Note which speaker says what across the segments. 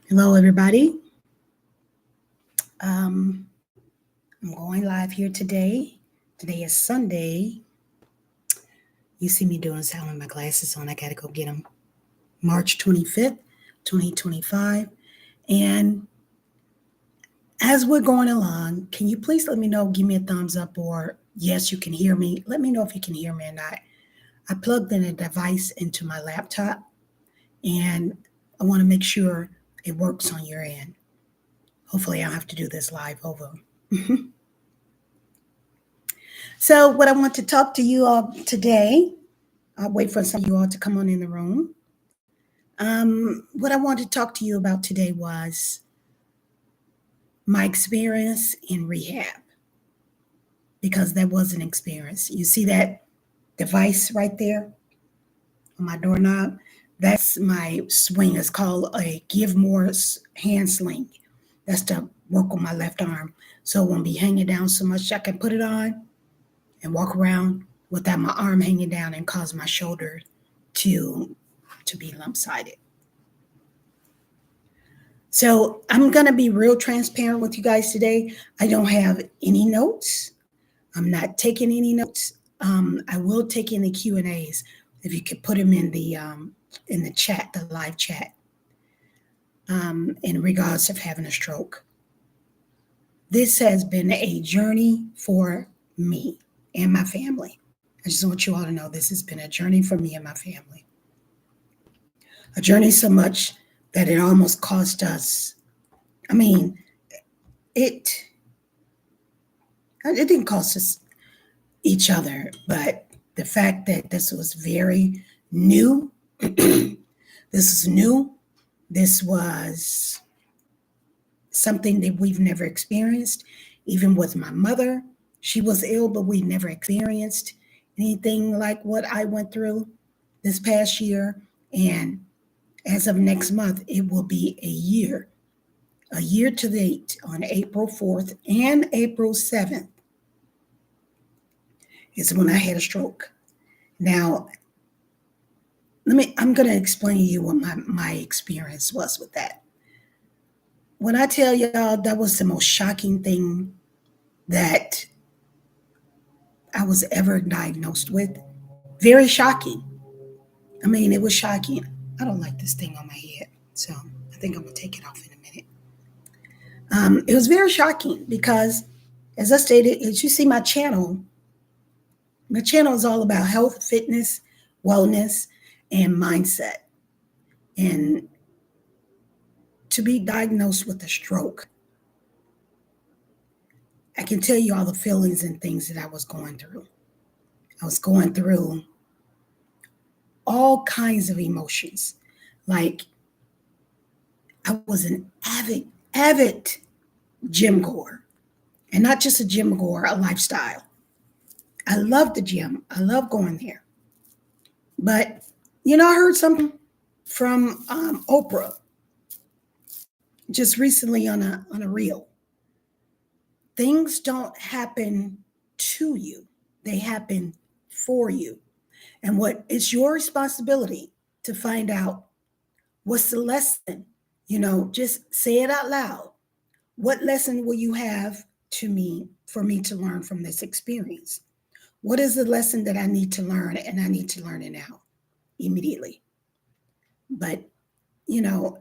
Speaker 1: Hello, everybody. Um, I'm going live here today. Today is Sunday. You see me doing sound with my glasses on. I got to go get them. March 25th, 2025. And as we're going along, can you please let me know? Give me a thumbs up or yes, you can hear me. Let me know if you can hear me or not. I plugged in a device into my laptop and I want to make sure it works on your end. Hopefully, I don't have to do this live over. So, what I want to talk to you all today, I'll wait for some of you all to come on in the room. What I wanted to talk to you about today was my experience in rehab, because that was an experience. You see that device right there on my doorknob? That's my swing. It's called a Give More hand sling. That's to work on my left arm. So it won't be hanging down so much. I can put it on and walk around without my arm hanging down and cause my shoulder to be lump-sided. So I'm going to be real transparent with you guys today. I don't have any notes. I'm not taking any notes. I will take any Q&As if you could put them in the chat, the live chat, in regards of having a stroke. This has been a journey for me and my family. I just want you all to know this has been a journey for me and my family. A journey so much that it almost cost us. I mean, it didn't cost us each other, but the fact that this was very new. This is new. This was something that we've never experienced. Even with my mother, she was ill, but we never experienced anything like what I went through this past year. And as of next month, it will be a year to date on April 4th and April 7th is when I had a stroke. Now, I'm going to explain to you what my experience was with that. When I tell y'all that was the most shocking thing that I was ever diagnosed with, very shocking. I mean, it was shocking. I don't like this thing on my head, so I think I'm going to take it off in a minute. It was very shocking because, as I stated, as you see my channel is all about health, fitness, wellness, and mindset. And to be diagnosed with a stroke, I can tell you all the feelings and things that I was going through. I was going through all kinds of emotions. Like, I was an avid gym goer, and not just a gym goer, a lifestyle. I love the gym. I love going there. But, I heard something from Oprah just recently on a reel. Things don't happen to you. They happen for you. And it's your responsibility to find out what's the lesson. Just say it out loud. What lesson will you have for me to learn from this experience? What is the lesson that I need to learn, and I need to learn it now, immediately? But,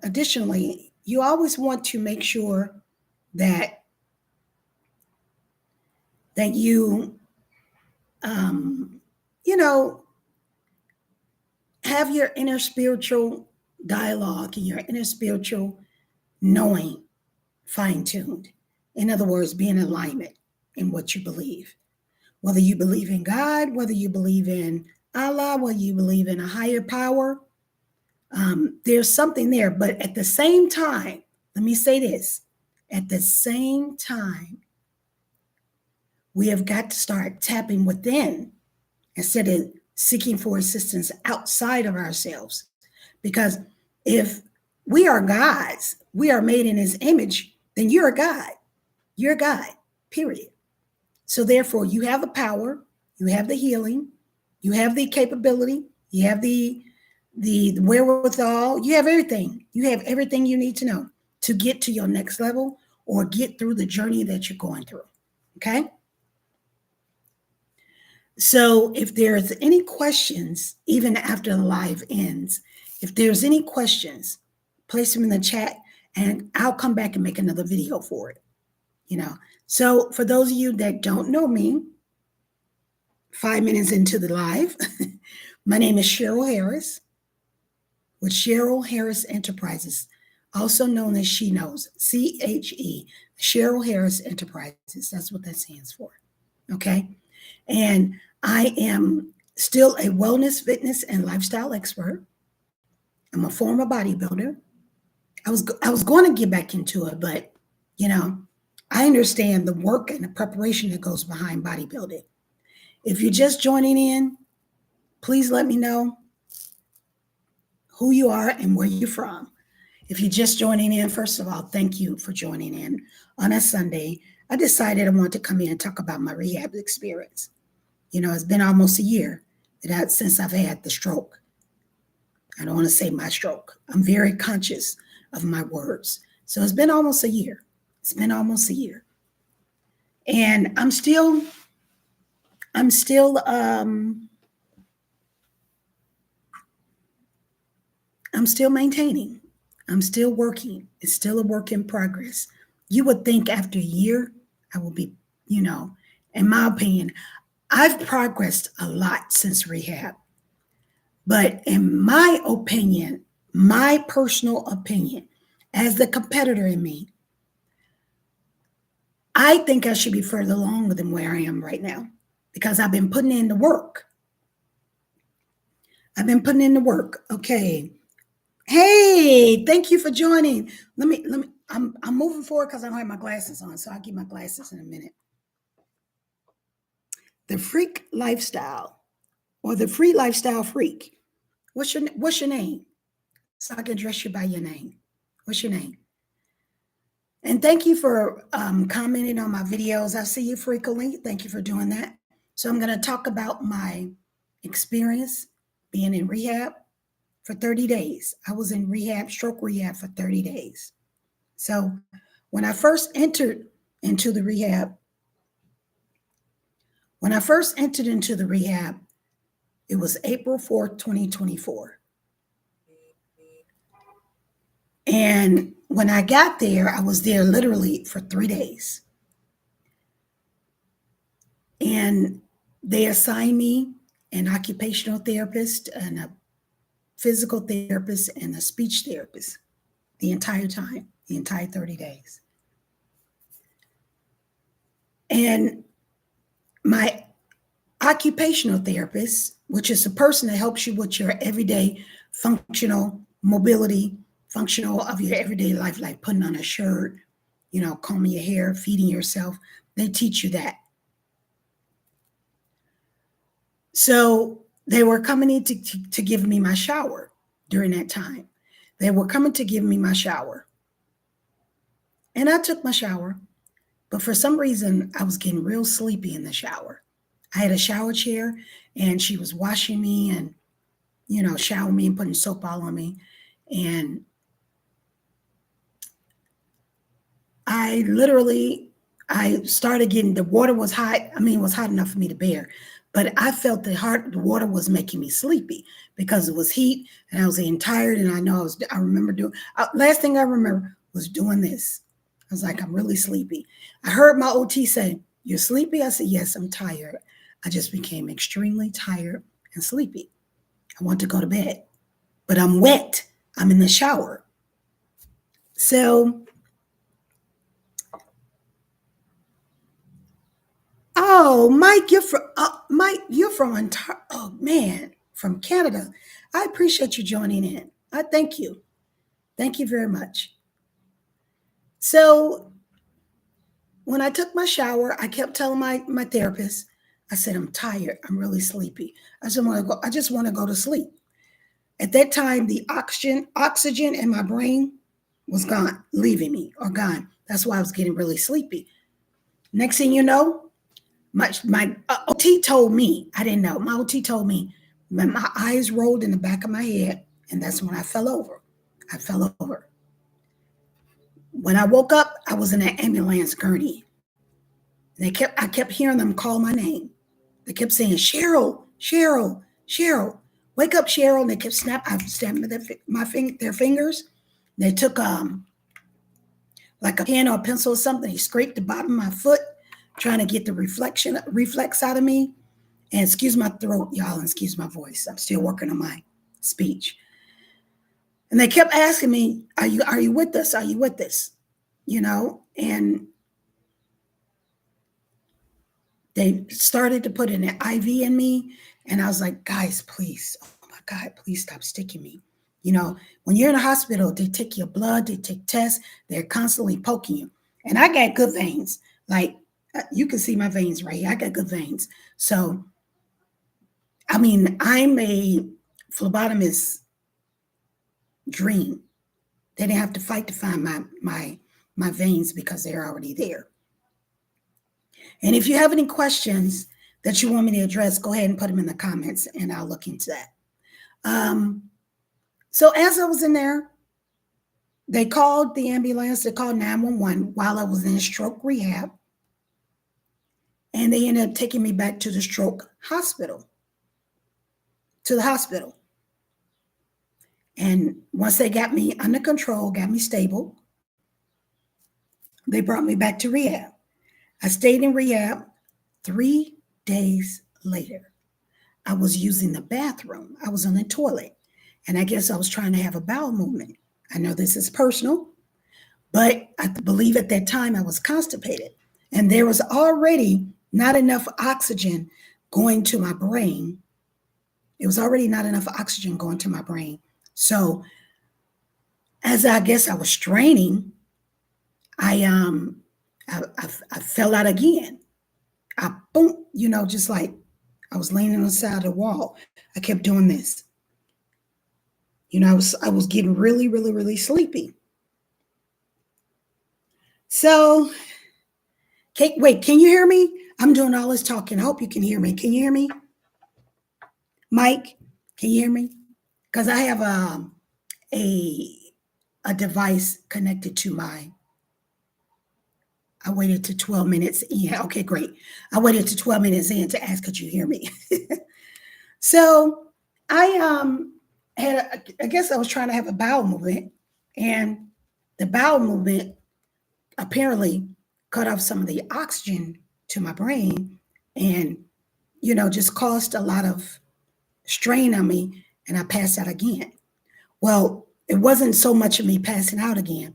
Speaker 1: additionally, you always want to make sure that you, you know, have your inner spiritual dialogue and your inner spiritual knowing fine-tuned. In other words, be in alignment in what you believe. Whether you believe in God, whether you believe in Allah, whether you believe in a higher power, there's something there. But at the same time, let me say this, at the same time, we have got to start tapping within instead of seeking for assistance outside of ourselves. Because if we are gods, we are made in his image, then you're a God. You're a God, period. So therefore, you have the power, you have the healing, you have the capability, you have the wherewithal, you have everything. You have everything you need to know. to get to your next level or get through the journey that you're going through. Okay? So if there's any questions, even after the live ends, if there's any questions, place them in the chat and I'll come back and make another video for it. So for those of you that don't know me, 5 minutes into the live, my name is Cheryl Harris with Cheryl Harris Enterprises, also known as She Knows, CHE, Cheryl Harris Enterprises. That's what that stands for. Okay. And I am still a wellness, fitness, and lifestyle expert. I'm a former bodybuilder. I was going to get back into it, but I understand the work and the preparation that goes behind bodybuilding. If you're just joining in, please let me know who you are and where you're from. If you're just joining in, first of all, thank you for joining in on a Sunday. I decided I wanted to come in and talk about my rehab experience. It's been almost a year since I've had the stroke. I don't want to say my stroke. I'm very conscious of my words. So it's been almost a year. And I'm still maintaining. I'm still working. It's still a work in progress. You would think after a year, I will be, in my opinion, I've progressed a lot since rehab. But in my opinion, my personal opinion, as the competitor in me, I think I should be further along than where I am right now because I've been putting in the work. Okay. Hey, thank you for joining. I'm moving forward because I don't have my glasses on, so I'll get my glasses in a minute. The Freak Lifestyle or the Free Lifestyle Freak. What's your name? So I can address you by your name. What's your name? And thank you for commenting on my videos. I see you frequently. Thank you for doing that. So I'm going to talk about my experience being in rehab for 30 days. I was in stroke rehab for 30 days. So when I first entered into the rehab, it was April 4th, 2024. And when I got there, I was there literally for 3 days. And they assigned me an occupational therapist and a physical therapist and a speech therapist the entire time, the entire 30 days. And my occupational therapist, which is the person that helps you with your everyday functional mobility, functional of your everyday life, like putting on a shirt, combing your hair, feeding yourself, they teach you that. So they were coming in to give me my shower during that time. They were coming to give me my shower. And I took my shower, but for some reason, I was getting real sleepy in the shower. I had a shower chair and she was washing me and, showering me and putting soap all on me. And I started getting, the water was hot. I mean, it was hot enough for me to bear, but I felt the water was making me sleepy because it was heat and I was getting tired. And I remember last thing I remember was doing this. I was like, I'm really sleepy. I heard my OT say, "You're sleepy?" I said, "Yes, I'm tired." I just became extremely tired and sleepy. I want to go to bed, but I'm wet. I'm in the shower. So, Mike, you're from Ontario. Oh man, from Canada. I appreciate you joining in. I thank you. Thank you very much. So when I took my shower, I kept telling my therapist, I said, "I'm tired. I'm really sleepy. I just want to go to sleep." At that time, the oxygen in my brain was gone, leaving me or gone. That's why I was getting really sleepy. Next thing you know, my OT told me, I didn't know. My OT told me that my eyes rolled in the back of my head, and that's when I fell over. When I woke up, I was in an ambulance gurney. I kept hearing them call my name. They kept saying, Cheryl, Cheryl, Cheryl, wake up, Cheryl. And they kept I snapping their fingers. They took like a pen or a pencil or something. He scraped the bottom of my foot, trying to get the reflex out of me. And excuse my throat, y'all, and excuse my voice. I'm still working on my speech. And they kept asking me, are you with us? Are you with us? You know, and they started to put an IV in me. And I was like, guys, please, oh my God, please stop sticking me. You know, when you're in a hospital, they take your blood, they take tests, they're constantly poking you. And I got good veins. Like, you can see my veins right here. I got good veins. So, I mean, I'm a phlebotomist dream. They didn't have to fight to find my veins because they're already there. And if you have any questions that you want me to address, go ahead and put them in the comments and I'll look into that. So as I was in there, they called the ambulance, they called 911 while I was in stroke rehab. And they ended up taking me back to the stroke hospital, to the hospital. And once they got me under control, got me stable, they brought me back to rehab. I stayed in rehab. 3 days later, I was using the bathroom. I was on the toilet. And I guess I was trying to have a bowel movement. I know this is personal, but I believe at that time I was constipated. And there was already not enough oxygen going to my brain. It was already not enough oxygen going to my brain. So as I guess I was straining, I fell out again. Boom, you know, just like I was leaning on the side of the wall. I kept doing this. You know, I was getting really, really, really sleepy. So, wait, can you hear me? I'm doing all this talking. I hope you can hear me. Can you hear me? Mike, can you hear me? Because I have a device connected to I waited to 12 minutes in. Okay, great. I waited to 12 minutes in to ask, could you hear me? So I I guess I was trying to have a bowel movement, and the bowel movement apparently cut off some of the oxygen to my brain and, you know, just caused a lot of strain on me, and I passed out again. Well, it wasn't so much of me passing out again.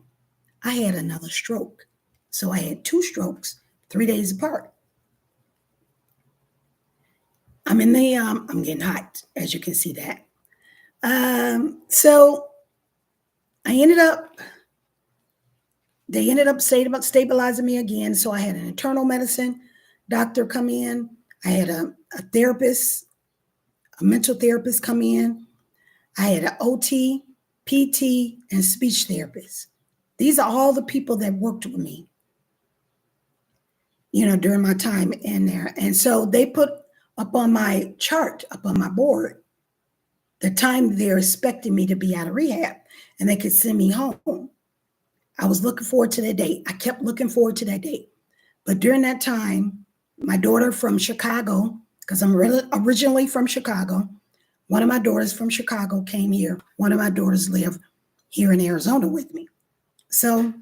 Speaker 1: I had another stroke. So I had 2 strokes, 3 days apart. I'm in the, I'm getting hot, as you can see that. So they ended up stabilizing me again. So I had an internal medicine doctor come in. I had a therapist, a mental therapist come in. I had an OT, PT, and speech therapist. These are all the people that worked with me, you know, during my time in there. And so they put up on my chart, up on my board, the time they're expecting me to be out of rehab and they could send me home. I was looking forward to that date. I kept looking forward to that date. But during that time, my daughter from Chicago, because I'm originally from Chicago, one of my daughters from Chicago came here. One of my daughters live here in Arizona with me. So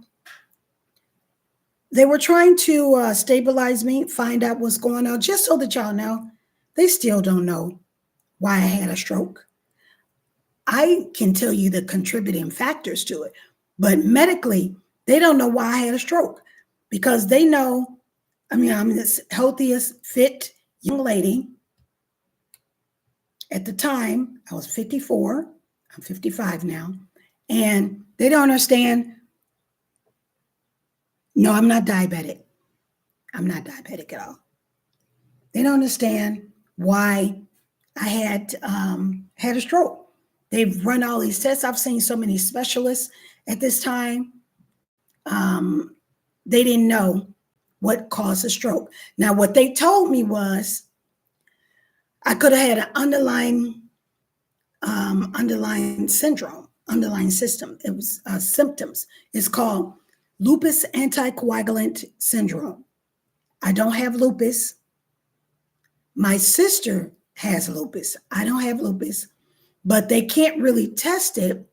Speaker 1: they were trying to stabilize me, find out what's going on, just so that y'all know, they still don't know why I had a stroke. I can tell you the contributing factors to it, but medically, they don't know why I had a stroke because they know, I mean, I'm this healthiest, fit young lady. At the time, I was 54. I'm 55 now. And they don't understand. No, I'm not diabetic. I'm not diabetic at all. They don't understand why I had a stroke. They've run all these tests. I've seen so many specialists at this time. They didn't know what caused a stroke. Now, what they told me was I could have had an underlying syndrome, underlying system. It was symptoms. It's called lupus anticoagulant syndrome. I don't have lupus. My sister has lupus. I don't have lupus, but they can't really test it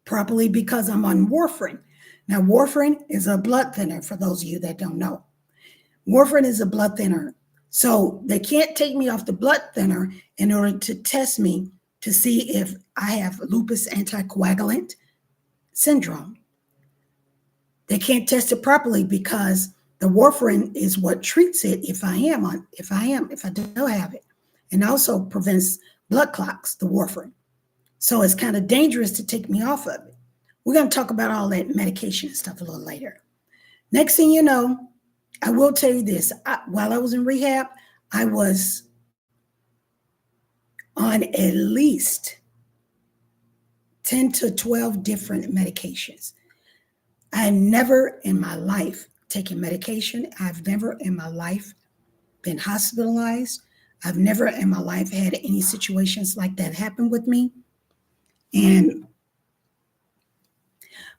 Speaker 1: properly because I'm on warfarin. Now, warfarin is a blood thinner for those of you that don't know. Warfarin is a blood thinner. So they can't take me off the blood thinner in order to test me to see if I have lupus anticoagulant syndrome. They can't test it properly because the warfarin is what treats it if I don't have it. And also prevents blood clots, the warfarin. So it's kind of dangerous to take me off of it. We're going to talk about all that medication and stuff a little later. Next thing you know, I will tell you this. While I was in rehab, I was on at least 10 to 12 different medications. I've never in my life taken medication. I've never in my life been hospitalized. I've never in my life had any situations like that happen with me. And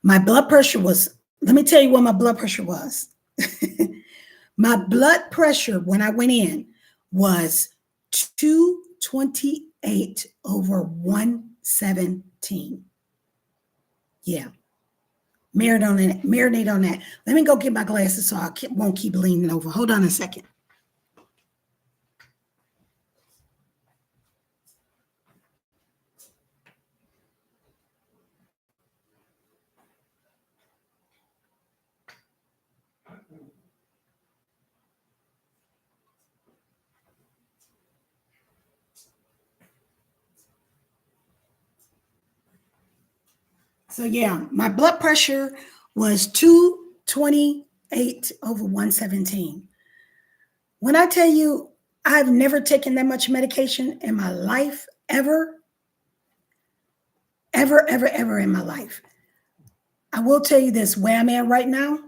Speaker 1: my blood pressure was, let me tell you what my blood pressure was. My blood pressure when I went in was 228 over 117. Yeah. Marinate on that. Let me go get my glasses so I won't keep leaning over. Hold on a second. So yeah, my blood pressure was 228 over 117. When I tell you I've never taken that much medication in my life, ever in my life. I will tell you this, where I'm at right now,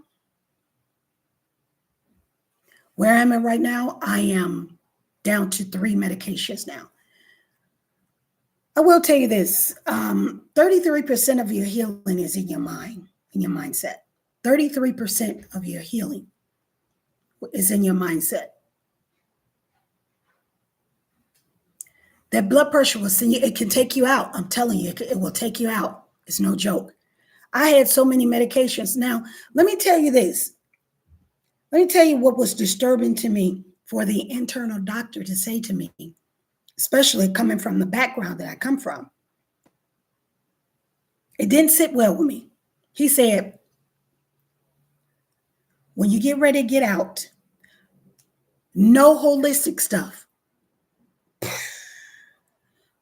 Speaker 1: I am down to 3 medications now. I will tell you this, 33% of your healing is in your mind, in your mindset. 33% of your healing is in your mindset. That blood pressure will send you, it can take you out. I'm telling you, it will take you out. It's no joke. I had so many medications. Now, let me tell you this. Let me tell you what was disturbing to me for the internal doctor to say to me, especially coming from the background that I come from. It didn't sit well with me. He said, when you get ready to get out, no holistic stuff.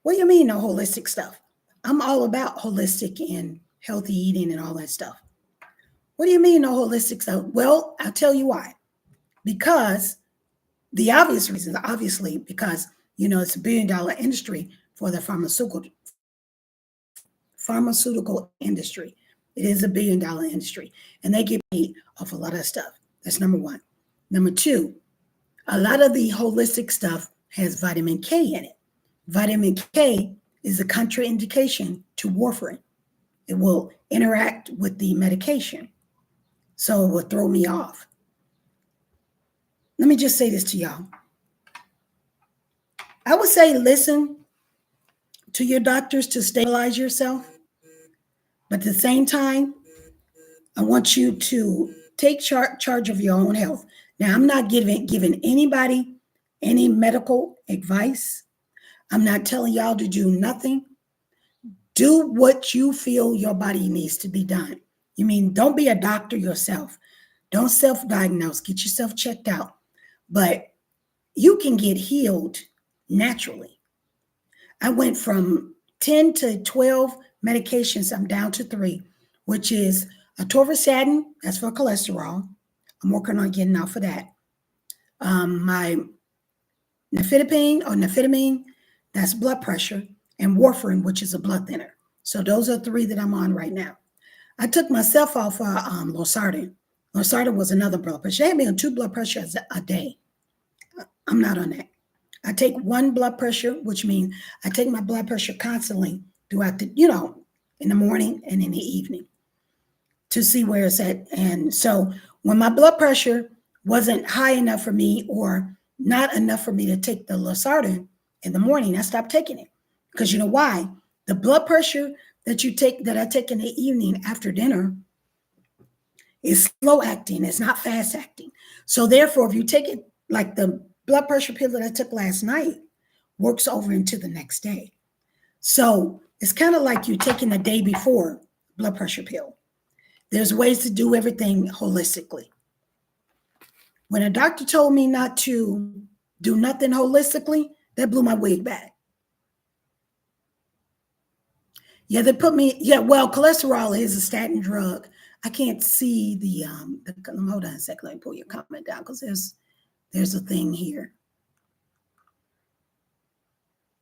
Speaker 1: What do you mean, no holistic stuff? I'm all about holistic and healthy eating and all that stuff. What do you mean, no holistic stuff? Well, I'll tell you why. Because the obvious reasons, obviously, because, it's a $1 billion industry for the pharmaceutical industry. It is a $1 billion industry, and they get paid off a lot of stuff. That's number one. Number two, a lot of the holistic stuff has vitamin K in it. Vitamin K is a contraindication to warfarin. It will interact with the medication, so it will throw me off. Let me just say this to y'all. I would say listen to your doctors to stabilize yourself, but at the same time, I want you to take charge of your own health. Now, I'm not giving anybody any medical advice. I'm not telling y'all to do nothing. Do what you feel your body needs to be done. Don't be a doctor yourself. Don't self-diagnose. Get yourself checked out. But you can get healed naturally. I went from 10 to 12 medications. I'm down to 3, which is atorvastatin, that's for cholesterol. I'm working on getting off of that. My nifedipine, that's blood pressure, and warfarin, which is a blood thinner. So those are 3 that I'm on right now. I took myself off losartan. Losartan was another blood pressure. They had me on 2 blood pressures a day. I'm not on that. I take 1 blood pressure, which means I take my blood pressure constantly throughout the, in the morning and in the evening. to see where it's at. And so when my blood pressure wasn't high enough for me or not enough for me to take the losartan in the morning, I stopped taking it. Because you know why? The blood pressure that I take in the evening after dinner is slow acting. It's not fast acting. So therefore, if you take it like the blood pressure pill that I took last night works over into the next day. So it's kind of like you taking the day before blood pressure pill. There's ways to do everything holistically. When a doctor told me not to do nothing holistically, that blew my wig back. Yeah, they put me, yeah, well, cholesterol is a statin drug. I can't see hold on a second, let me pull your comment down because there's a thing here.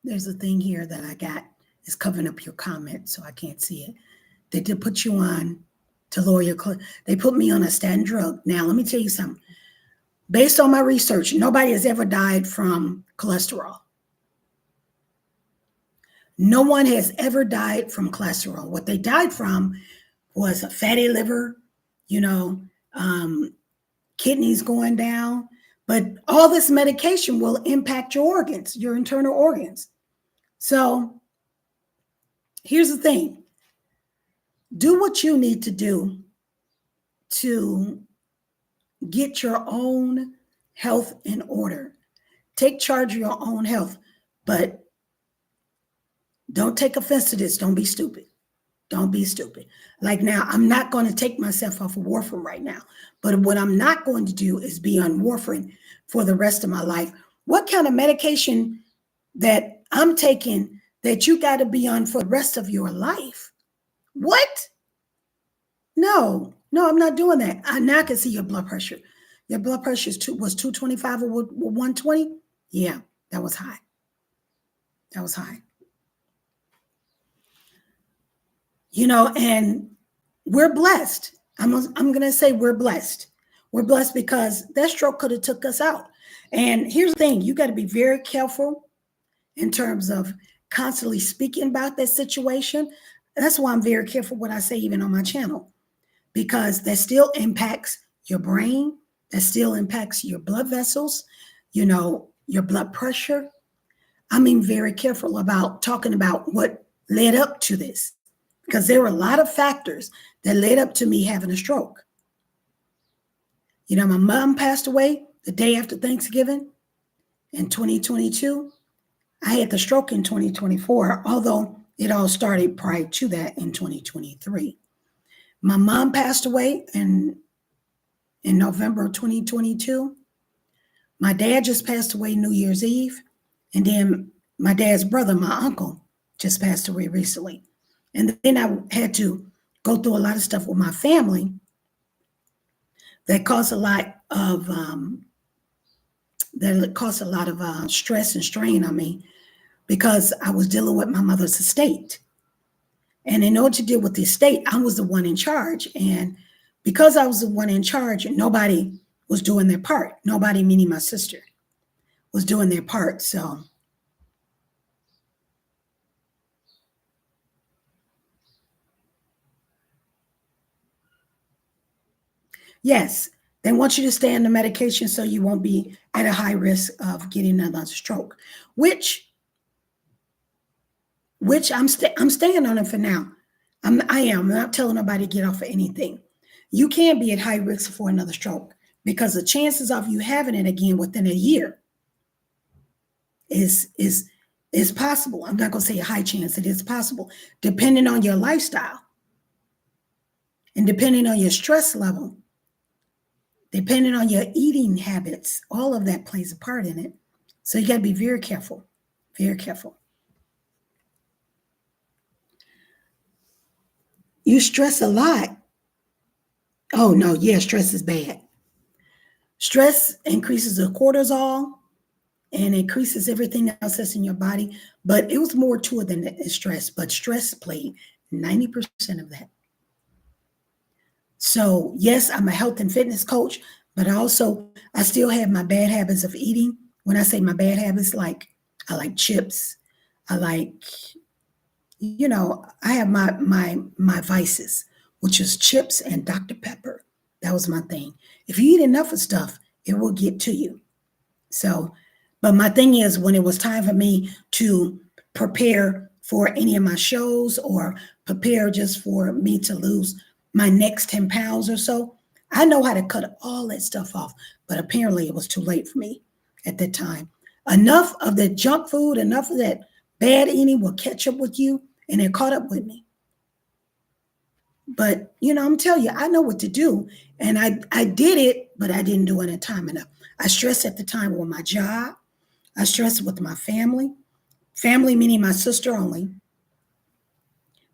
Speaker 1: There's a thing here that I got. It's covering up your comment, so I can't see it. They did put you on to lower your they put me on a statin drug. Now, let me tell you something. Based on my research, nobody has ever died from cholesterol. No one has ever died from cholesterol. What they died from was a fatty liver, kidneys going down. But all this medication will impact your organs, your internal organs. So here's the thing. Do what you need to do to get your own health in order. Take charge of your own health, but don't take offense to this. Don't be stupid. Don't be stupid. Like now, I'm not going to take myself off of warfarin right now, but what I'm not going to do is be on warfarin for the rest of my life. What kind of medication that I'm taking that you got to be on for the rest of your life? What? No, I'm not doing that. Now I can see your blood pressure. Your blood pressure was 225 or 120? Yeah, that was high. That was high. And we're blessed. I'm going to say we're blessed. We're blessed because that stroke could have took us out. And here's the thing. You got to be very careful in terms of constantly speaking about that situation. That's why I'm very careful what I say even on my channel, because that still impacts your brain. That still impacts your blood vessels, your blood pressure. I'm being very careful about talking about what led up to this, because there were a lot of factors that led up to me having a stroke. My mom passed away the day after Thanksgiving in 2022. I had the stroke in 2024, although it all started prior to that in 2023. My mom passed away in November of 2022. My dad just passed away New Year's Eve. And then my dad's brother, my uncle, just passed away recently. And then I had to go through a lot of stuff with my family that caused a lot of stress and strain on me, because I was dealing with my mother's estate. And in order to deal with the estate, I was the one in charge. And because I was the one in charge, nobody was doing their part. Nobody, meaning my sister, was doing their part. So yes, they want you to stay on the medication so you won't be at a high risk of getting another stroke, which I'm staying on it for now. I'm not telling nobody to get off of anything. You can be at high risk for another stroke, because the chances of you having it again within a year is possible. I'm not going to say a high chance. It is possible, depending on your lifestyle and depending on your stress level, depending on your eating habits. All of that plays a part in it. So you got to be very careful, very careful. You stress a lot. Oh, no, yeah, stress is bad. Stress increases the cortisol and increases everything else that's in your body. But it was more to it than stress. But stress played 90% of that. So, yes, I'm a health and fitness coach, but I still have my bad habits of eating. When I say my bad habits, like I like chips. I like, I have my vices. which is chips and Dr. Pepper. That was my thing. If you eat enough of stuff, it will get to you. So, but my thing is, when it was time for me to prepare for any of my shows or prepare just for me to lose my next 10 pounds or so, I know how to cut all that stuff off. But apparently, it was too late for me at that time. Enough of the junk food, enough of that bad eating will catch up with you, and it caught up with me. But I'm telling you, I know what to do. And I did it, but I didn't do it in time enough. I stressed at the time with my job. I stressed with my family. Family meaning my sister only,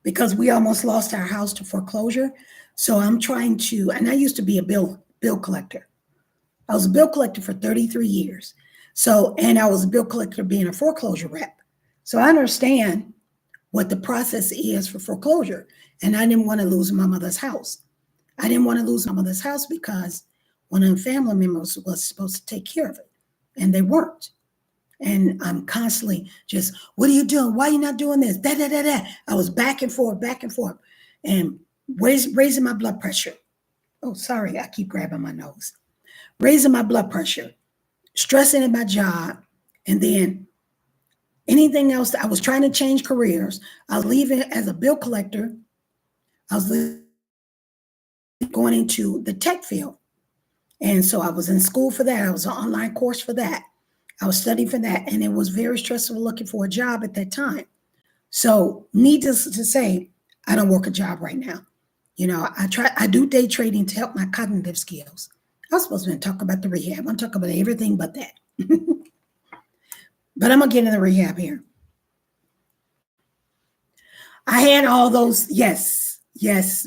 Speaker 1: because we almost lost our house to foreclosure. So I'm trying to, and I used to be a bill collector. I was a bill collector for 33 years. So, and I was a bill collector being a foreclosure rep. So I understand what the process is for foreclosure. And I didn't want to lose my mother's house. I didn't want to lose my mother's house because one of the family members was supposed to take care of it, and they weren't. And I'm constantly just, what are you doing? Why are you not doing this? Da, da, da, da. I was back and forth, and raising my blood pressure. Oh, sorry, I keep grabbing my nose. Raising my blood pressure, stressing at my job, and then anything else. I was trying to change careers. I was leaving as a bill collector. I was going into the tech field. And so I was in school for that. I was an online course for that. I was studying for that. And it was very stressful looking for a job at that time. So needless to say, I don't work a job right now. I do day trading to help my cognitive skills. I was supposed to talk about the rehab. I'm talking about everything but that. But I'm going to get in the rehab here. I had all those. Yes,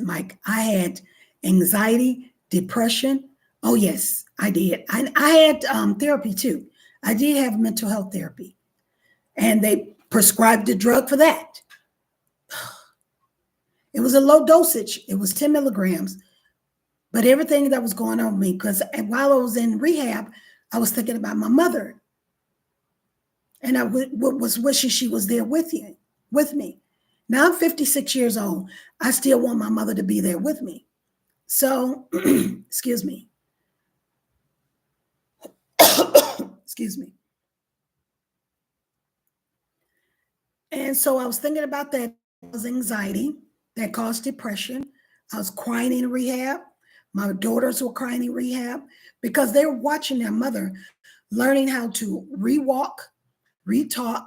Speaker 1: Mike. I had anxiety, depression. Oh, yes, I did. I had therapy too. I did have mental health therapy, and they prescribed a drug for that. It was a low dosage. It was 10 milligrams. But everything that was going on with me, because while I was in rehab, I was thinking about my mother. And I was wishing she was there with me. Now I'm 56 years old. I still want my mother to be there with me. So, excuse me. Excuse me. And so I was thinking about that. It was anxiety that caused depression. I was crying in rehab. My daughters were crying in rehab because they were watching their mother learning how to rewalk, retalk,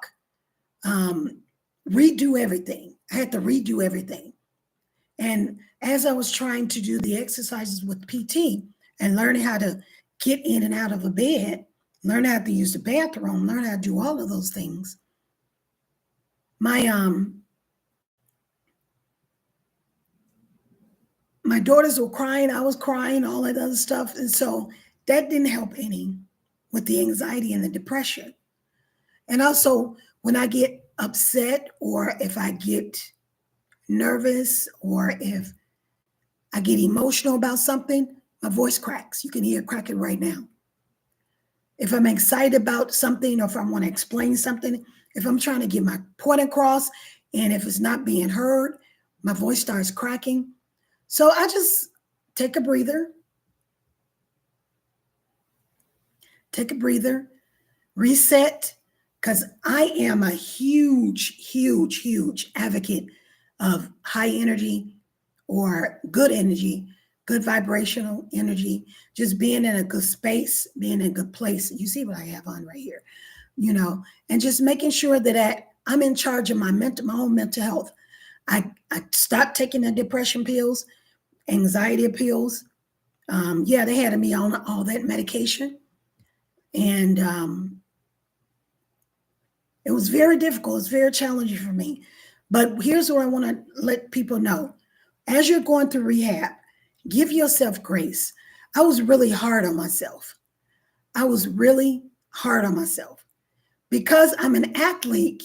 Speaker 1: redo everything. I had to redo everything. And as I was trying to do the exercises with PT and learning how to get in and out of a bed, learn how to use the bathroom, learn how to do all of those things, my daughters were crying, I was crying, all that other stuff. And so that didn't help any with the anxiety and the depression. And also, when I get upset or if I get nervous or if I get emotional about something, my voice cracks. You can hear it cracking right now. If I'm excited about something or if I want to explain something, if I'm trying to get my point across and if it's not being heard, my voice starts cracking. So I just take a breather, reset, because I am a huge advocate of high energy or good energy, good vibrational energy, just being in a good space, being in a good place. You see what I have on right here, and just making sure that I'm in charge of my own mental health. I stopped taking the depression pills, anxiety pills. They had me on all that medication. And it was very difficult. It's very challenging for me. But here's what I want to let people know. As you're going through rehab, give yourself grace. I was really hard on myself. Because I'm an athlete,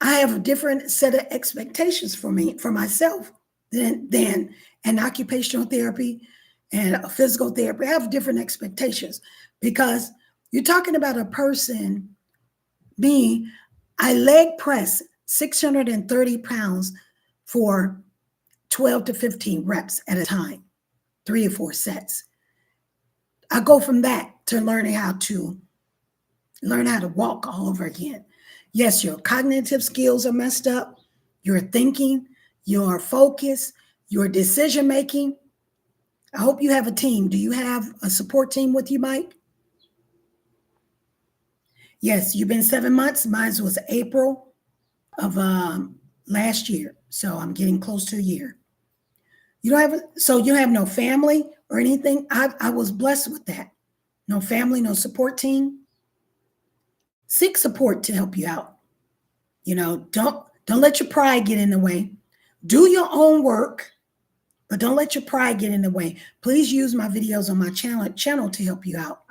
Speaker 1: I have a different set of expectations for myself than an occupational therapy and a physical therapy. I have different expectations because you're talking about a person, me, I leg press 630 pounds for 12 to 15 reps at a time, 3 or 4 sets. I go from that to learn how to walk all over again. Yes, your cognitive skills are messed up, your thinking, your focus, your decision making. I hope you have a team. Do you have a support team with you, Mike? Yes, you've been 7 months. Mine was April of last year. So I'm getting close to a year. You don't have, so you have no family or anything. I was blessed with that. No family, no support team. Seek support to help you out. Don't let your pride get in the way. Do your own work, but don't let your pride get in the way. Please use my videos on my channel to help you out.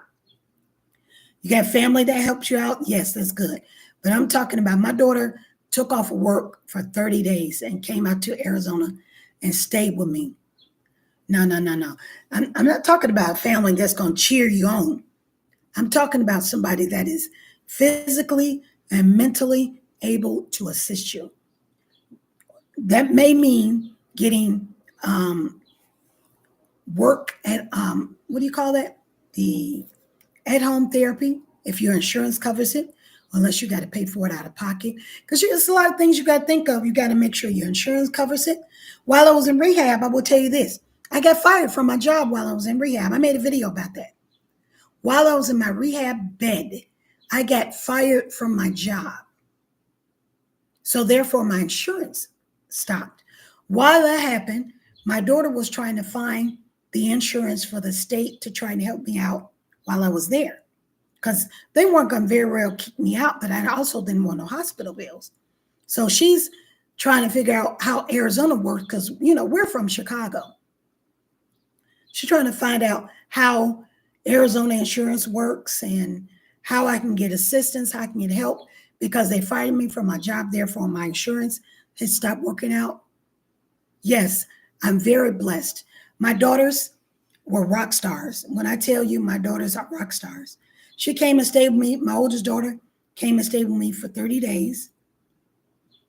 Speaker 1: You got family that helps you out? Yes, that's good. But I'm talking about my daughter took off of work for 30 days and came out to Arizona and stayed with me. No. I'm not talking about a family that's going to cheer you on. I'm talking about somebody that is physically and mentally able to assist you. That may mean getting work at, what do you call that? The at-home therapy, if your insurance covers it, unless you got to pay for it out of pocket. Because there's a lot of things you got to think of. You got to make sure your insurance covers it. While I was in rehab, I will tell you this. I got fired from my job while I was in rehab. I made a video about that. While I was in my rehab bed, I got fired from my job. So therefore, my insurance stopped. While that happened, my daughter was trying to find the insurance for the state to try and help me out while I was there. Because they weren't going to very well kick me out, but I also didn't want no hospital bills. So she's trying to figure out how Arizona works because, we're from Chicago. She's trying to find out how Arizona insurance works and how I can get assistance, how I can get help, because they fired me from my job. Therefore, my insurance has stopped working out. Yes, I'm very blessed. My daughters were rock stars. When I tell you my daughters are rock stars, she came and stayed with me. My oldest daughter came and stayed with me for 30 days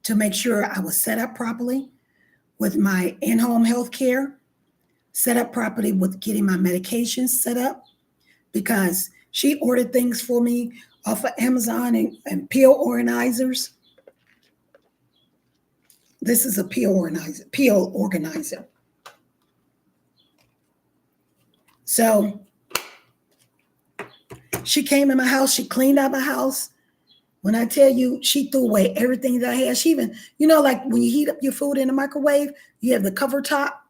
Speaker 1: to make sure I was set up properly with my in-home health care, set up properly with getting my medications set up, because she ordered things for me off of Amazon and pill organizers. This is a pill organizer. So she came in my house. She cleaned out my house. When I tell you, she threw away everything that I had. She even, like when you heat up your food in the microwave, you have the cover top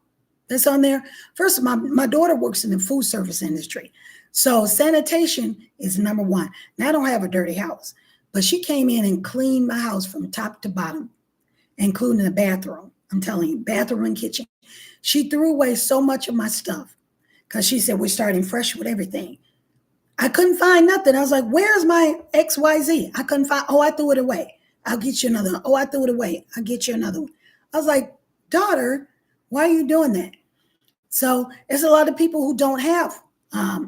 Speaker 1: that's on there. First, my daughter works in the food service industry. So sanitation is number one. Now, I don't have a dirty house, but she came in and cleaned my house from top to bottom, including the bathroom. I'm telling you, bathroom and kitchen. She threw away so much of my stuff because she said, we're starting fresh with everything. I couldn't find nothing. I was like, where's my XYZ? I couldn't find, I threw it away. I'll get you another one. I threw it away. I'll get you another one. I was like, daughter, why are you doing that? So there's a lot of people who don't have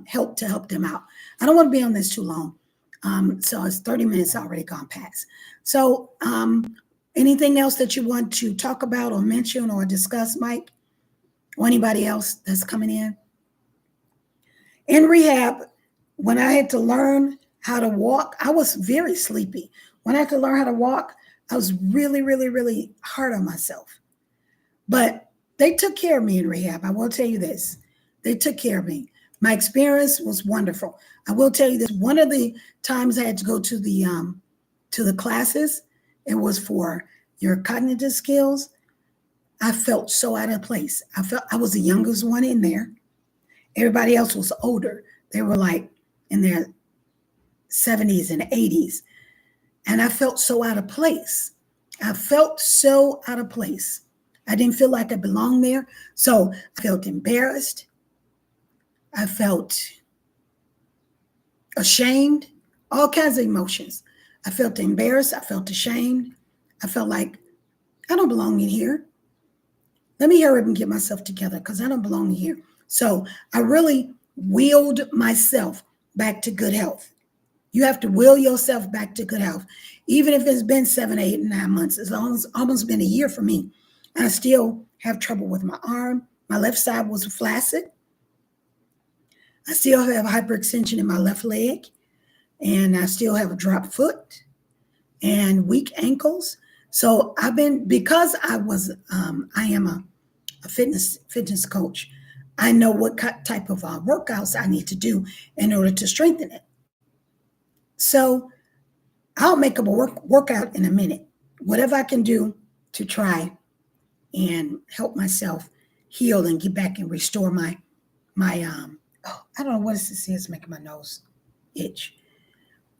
Speaker 1: help to help them out. I don't want to be on this too long. So it's 30 minutes already gone past. So anything else that you want to talk about or mention or discuss, Mike? Or anybody else that's coming in? In rehab, when I had to learn how to walk, I was very sleepy. When I had to learn how to walk, I was really, really, really hard on myself. But they took care of me in rehab. I will tell you this. They took care of me. My experience was wonderful. I will tell you this. One of the times I had to go to the classes, it was for your cognitive skills. I felt so out of place. I felt I was the youngest one in there. Everybody else was older. They were like in their 70s and 80s. And I felt so out of place. I felt so out of place. I didn't feel like I belonged there. So I felt embarrassed. I felt ashamed, all kinds of emotions. I felt embarrassed. I felt ashamed. I felt like I don't belong in here. Let me hurry up and get myself together because I don't belong in here. So I really willed myself back to good health. You have to will yourself back to good health. Even if it's been 7, 8, 9 months, it's almost been a year for me. I still have trouble with my arm. My left side was flaccid. I still have hyperextension in my left leg, and I still have a drop foot and weak ankles. So because I am a fitness coach, I know what type of workouts I need to do in order to strengthen it. So I'll make up a workout in a minute. Whatever I can do to try and help myself heal and get back and restore my I don't know what this is making my nose itch.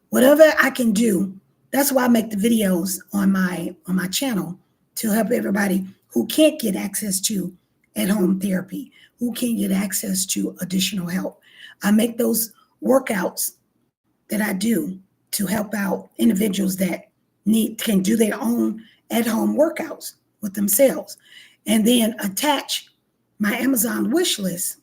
Speaker 1: Whatever I can do, that's why I make the videos on my channel to help everybody who can't get access to at-home therapy, who can't get access to additional help. I make those workouts that I do to help out individuals that can do their own at-home workouts with themselves, and then attach my Amazon wish list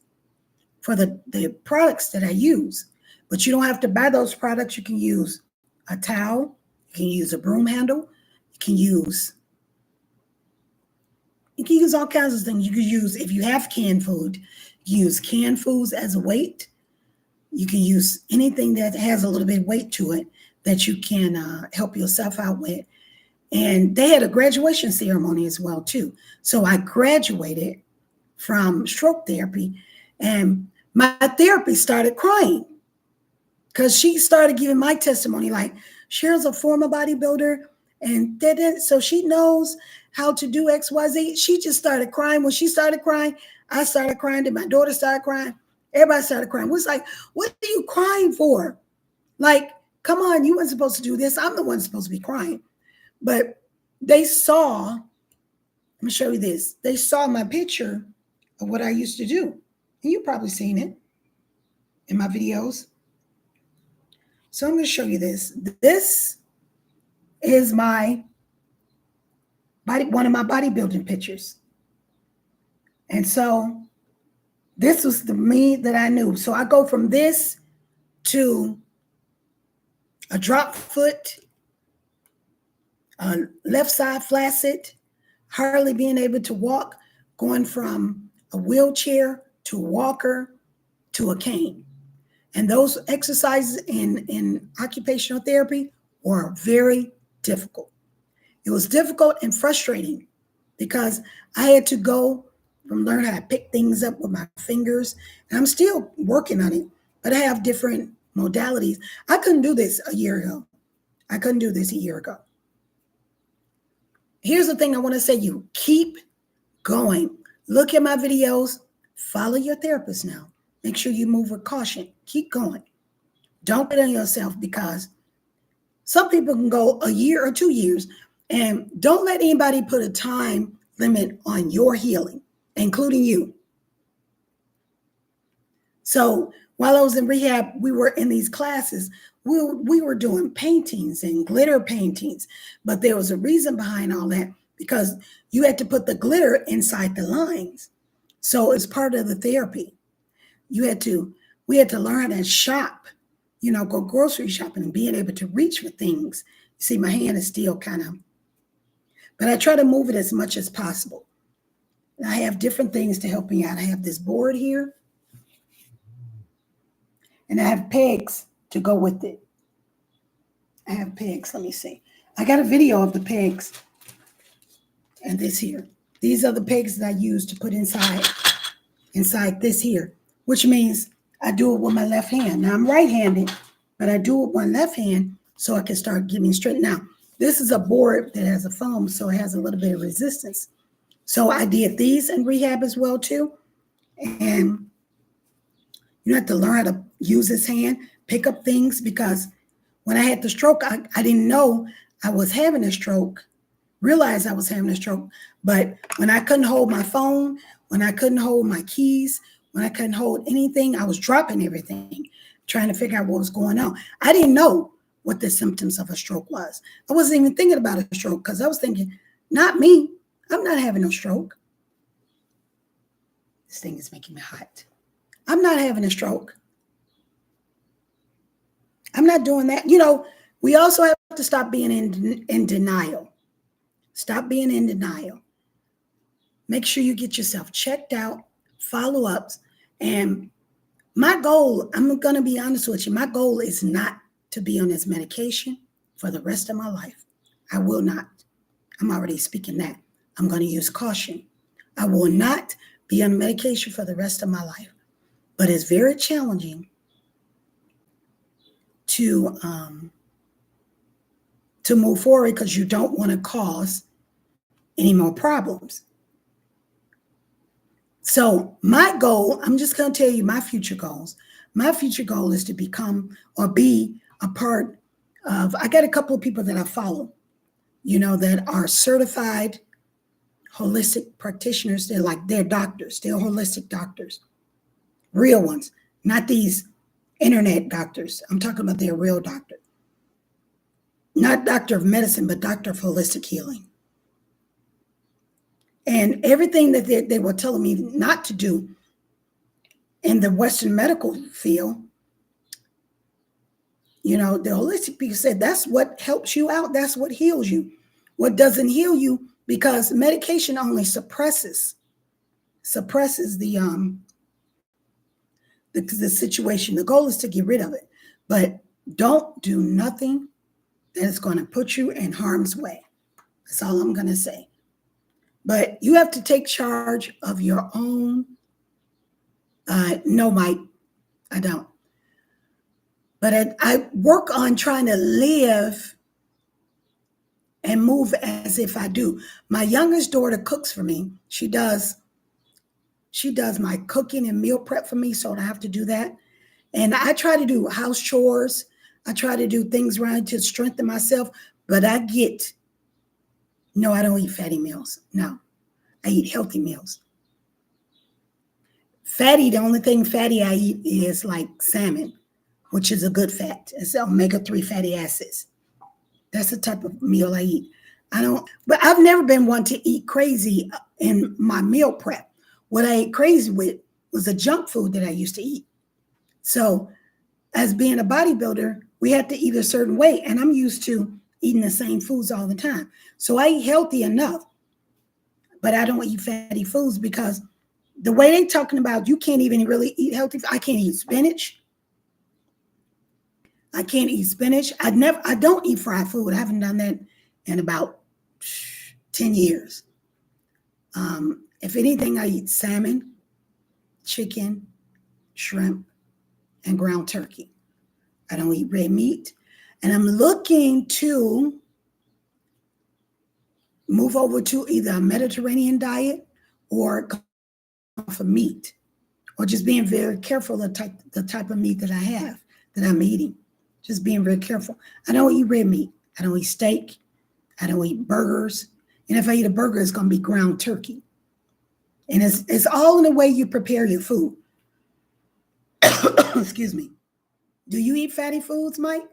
Speaker 1: for the products that I use. But you don't have to buy those products. You can use a towel, you can use a broom handle, you can use all kinds of things. You can use, if you have canned food, use canned foods as a weight. You can use anything that has a little bit of weight to it that you can help yourself out with. And they had a graduation ceremony as well, too. So I graduated from stroke therapy, and my therapist started crying because she started giving my testimony, like, Cheryl's a former bodybuilder, and so she knows how to do X, Y, Z. She just started crying. When she started crying, I started crying. Then my daughter started crying. Everybody started crying. We're like, what are you crying for? Like, come on, you weren't supposed to do this. I'm the one supposed to be crying. But they saw, let me show you this. They saw my picture of what I used to do. And you've probably seen it in my videos. So I'm going to show you this. This is one of my bodybuilding pictures. And so this was the me that I knew. So I go from this to a drop foot, left side flaccid, hardly being able to walk, going from a wheelchair to a walker to a cane. And those exercises in occupational therapy were very difficult. It was difficult and frustrating because I had to go from learn how to pick things up with my fingers. And I'm still working on it, but I have different modalities. I couldn't do this a year ago. I couldn't do this a year ago. Here's the thing I want to say to you. Keep going. Look at my videos. Follow your therapist now. Make sure you move with caution. Keep going. Don't bet on yourself, because some people can go a year or 2 years, and don't let anybody put a time limit on your healing, including you. So while I was in rehab, we were in these classes. We were doing paintings and glitter paintings, but there was a reason behind all that, because you had to put the glitter inside the lines. So it's part of the therapy. We had to learn how to shop, go grocery shopping and being able to reach for things. You see, my hand is still but I try to move it as much as possible. And I have different things to help me out. I have this board here, and I have pegs to go with it. I have pegs. Let me see. I got a video of the pegs and this here. These are the pegs that I use to put inside this here, which means I do it with my left hand. Now I'm right-handed, but I do it with my left hand so I can start getting straight. Now, this is a board that has a foam, so it has a little bit of resistance. So I did these in rehab as well too. And you have to learn how to use this hand, pick up things, because when I had the stroke, I didn't know I was having a stroke, realized I was having a stroke. But when I couldn't hold my phone, when I couldn't hold my keys, when I couldn't hold anything, I was dropping everything, trying to figure out what was going on. I didn't know what the symptoms of a stroke was. I wasn't even thinking about a stroke, because I was thinking, not me. I'm not having a stroke. This thing is making me hot. I'm not having a stroke. I'm not doing that. We also have to stop being in denial. Stop being in denial. Make sure you get yourself checked out, follow-ups. And my goal, I'm going to be honest with you, my goal is not to be on this medication for the rest of my life. I will not. I'm already speaking that. I'm going to use caution. I will not be on medication for the rest of my life. But it's very challenging to move forward because you don't want to cause any more problems. So my goal, I'm just going to tell you my future goals. My future goal is to become or be a part of, I got a couple of people that I follow, that are certified holistic practitioners. They're doctors. They're holistic doctors, real ones, not these internet doctors. I'm talking about their real doctor. Not doctor of medicine, but doctor of holistic healing. And everything that they were telling me not to do in the Western medical field, the holistic people said that's what helps you out. That's what heals you. What doesn't heal you, because medication only suppresses the situation. The goal is to get rid of it, but don't do nothing that is going to put you in harm's way. That's all I'm going to say. But you have to take charge of your own. No, Mike, I don't. But I work on trying to live and move as if I do. My youngest daughter cooks for me. She does my cooking and meal prep for me, so I don't have to do that. And I try to do house chores. I try to do things around to strengthen myself. But I don't eat fatty meals. No, I eat healthy meals. The only thing fatty I eat is like salmon, which is a good fat. It's omega-3 fatty acids. That's the type of meal I eat. But I've never been one to eat crazy in my meal prep. What I ate crazy with was the junk food that I used to eat. So as being a bodybuilder, we had to eat a certain way, and I'm used to eating the same foods all the time. So I eat healthy enough, but I don't eat fatty foods because the way they're talking about, you can't even really eat healthy. I can't eat spinach. I don't eat fried food. I haven't done that in about 10 years. If anything, I eat salmon, chicken, shrimp, and ground turkey. I don't eat red meat. And I'm looking to move over to either a Mediterranean diet or for meat, or just being very careful of the type of meat that I have, that I'm eating. Just being very careful. I don't eat red meat. I don't eat steak. I don't eat burgers. And if I eat a burger, it's going to be ground turkey. And it's all in the way you prepare your food. Excuse me. Do you eat fatty foods, Mike?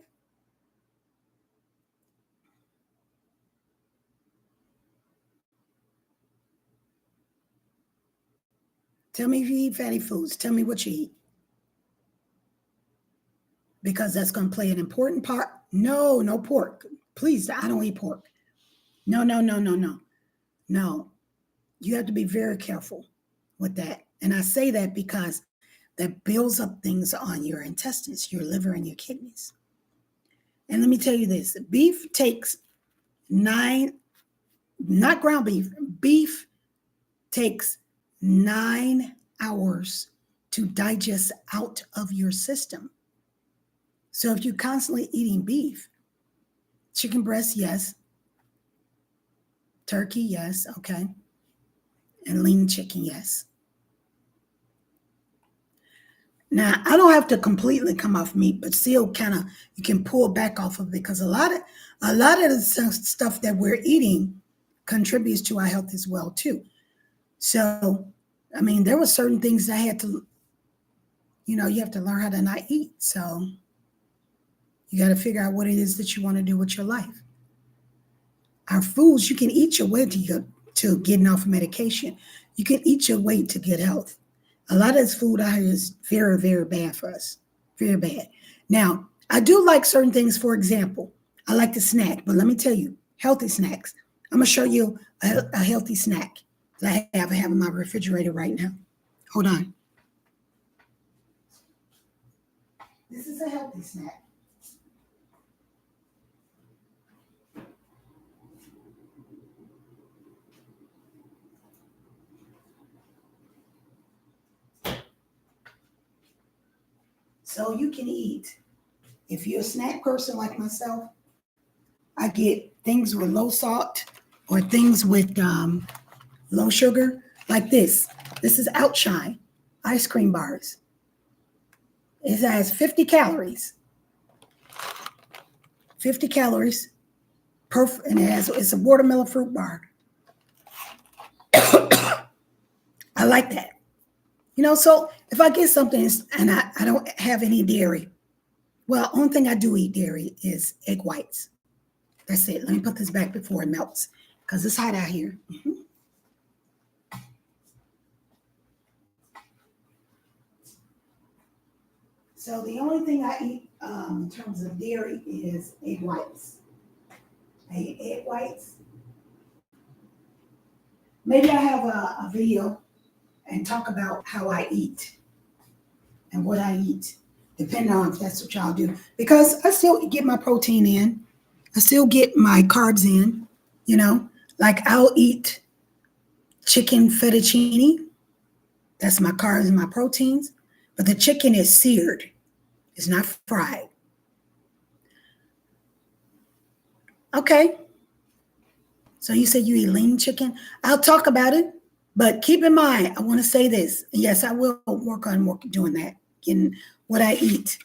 Speaker 1: Tell me if you eat fatty foods. Tell me what you eat. Because that's going to play an important part. No pork. Please, I don't eat pork. No. No. You have to be very careful with that. And I say that because that builds up things on your intestines, your liver, and your kidneys. And let me tell you this. Beef takes not ground beef takes 9 hours to digest out of your system. So if you're constantly eating beef, chicken breast, yes. Turkey, yes, okay. And lean chicken, yes. Now, I don't have to completely come off meat, but still kind of, you can pull back off of it because a lot of the stuff that we're eating contributes to our health as well, too. So, I mean, there were certain things I had to, you have to learn how to not eat. So you got to figure out what it is that you want to do with your life. Our foods, you can eat your way to getting off medication. You can eat your way to good health. A lot of this food out here is very, very bad for us. Very bad. Now, I do like certain things. For example, I like to snack, but let me tell you, healthy snacks. I'm going to show you a healthy snack. I have in my refrigerator right now. Hold on. This is a healthy snack. So you can eat. If you're a snack person like myself, I get things with low salt or things with low sugar, like this. This is Outshine ice cream bars. It has 50 calories. 50 calories and it's a watermelon fruit bar. I like that. So if I get something and I don't have any dairy, well, only thing I do eat dairy is egg whites. That's it. Let me put this back before it melts because it's hot out here. So the only thing I eat in terms of dairy is egg whites. I eat egg whites. Maybe I have a video and talk about how I eat and what I eat, depending on if that's what y'all do. Because I still get my protein in. I still get my carbs in, Like I'll eat chicken fettuccine. That's my carbs and my proteins. But the chicken is seared. It's not fried. Okay. So you said you eat lean chicken. I'll talk about it. But keep in mind, I want to say this. Yes, I will work on doing that, getting what I eat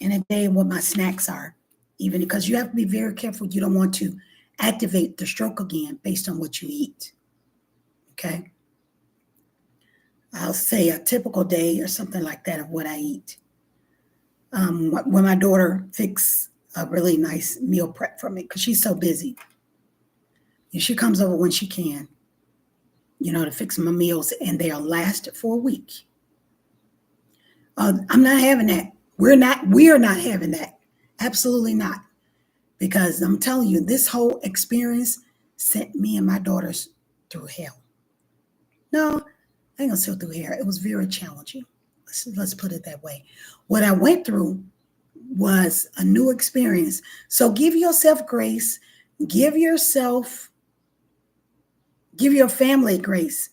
Speaker 1: in a day and what my snacks are, even because you have to be very careful. You don't want to activate the stroke again based on what you eat. Okay. I'll say a typical day or something like that of what I eat. When my daughter fixes a really nice meal prep for me, because she's so busy. And she comes over when she can, to fix my meals, and they'll last for a week. I'm not having that. We are not having that. Absolutely not. Because I'm telling you, this whole experience sent me and my daughters through hell. No, I ain't gonna say through hell. It was very challenging. Let's put it that way. What I went through was a new experience. So give yourself grace. Give your family grace,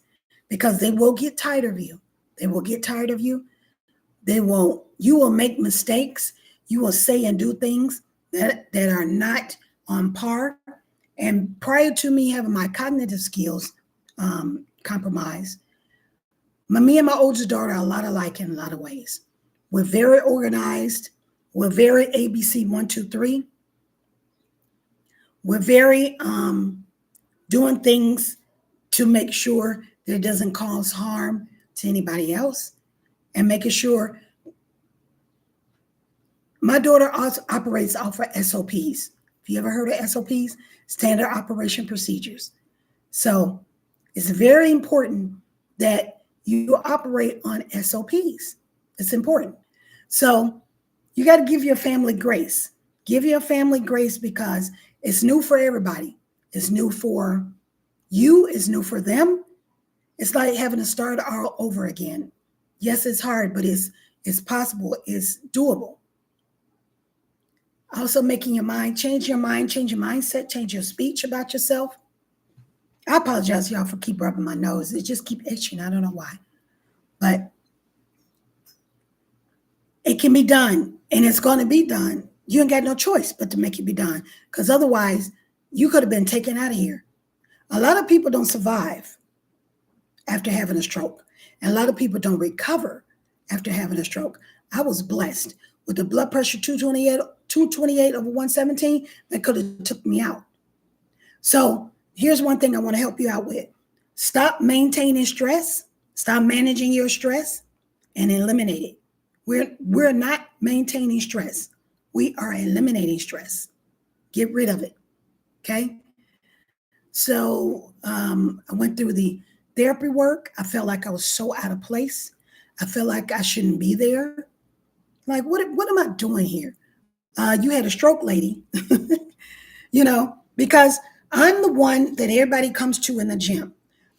Speaker 1: because they will get tired of you. They will get tired of you. You will make mistakes. You will say and do things that are not on par. And prior to me having my cognitive skills compromised, me and my oldest daughter are a lot alike in a lot of ways. We're very organized. We're very ABC 1, 2, 3. We're very doing things to make sure that it doesn't cause harm to anybody else, and making sure. My daughter also operates off of SOPs. Have you ever heard of SOPs? Standard Operation Procedures. So it's very important that you operate on SOPs. It's important. So you got to give your family grace. Give your family grace, because it's new for everybody. It's new for you. It's new for them. It's like having to start all over again. Yes, it's hard, but it's possible. It's doable. Also making change your mindset, change your speech about yourself. I apologize, y'all, for keep rubbing my nose. It just keep itching. I don't know why. But it can be done, and it's going to be done. You ain't got no choice but to make it be done, because otherwise you could have been taken out of here. A lot of people don't survive after having a stroke, and a lot of people don't recover after having a stroke. I was blessed with the blood pressure 228 over 117 that could have took me out. So here's one thing I want to help you out with. Stop maintaining stress. Stop managing your stress and eliminate it. We're not maintaining stress. We are eliminating stress. Get rid of it. Okay? So I went through the therapy work. I felt like I was so out of place. I felt like I shouldn't be there. Like, what am I doing here? You had a stroke, lady. Because I'm the one that everybody comes to in the gym.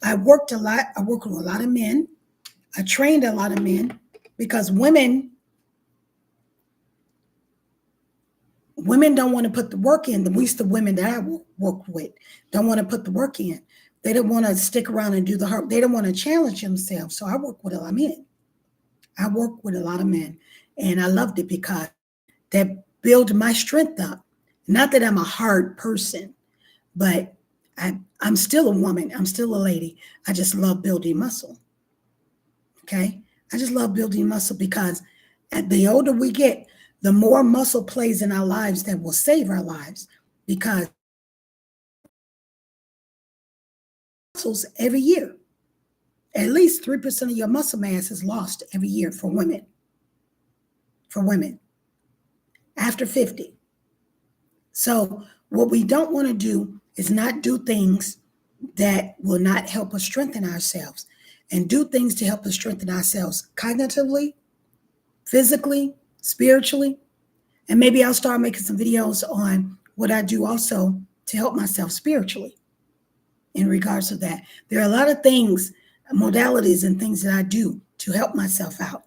Speaker 1: I worked a lot. I worked with a lot of men. I trained a lot of men because women don't want to put the work in. At least the women that I work with don't want to put the work in. They don't want to stick around and do the hard. They don't want to challenge themselves. So I work with a lot of men. I work with a lot of men, and I loved it because that built my strength up. Not that I'm a hard person, but I'm still a woman. I'm still a lady. I just love building muscle. Okay. I just love building muscle because the older we get, the more muscle plays in our lives that will save our lives because muscles every year, at least 3% of your muscle mass is lost every year for women. For women after 50. So what we don't want to do is not do things that will not help us strengthen ourselves and do things to help us strengthen ourselves cognitively, physically, spiritually. And maybe I'll start making some videos on what I do also to help myself spiritually in regards to that. There are a lot of things, modalities and things that I do to help myself out.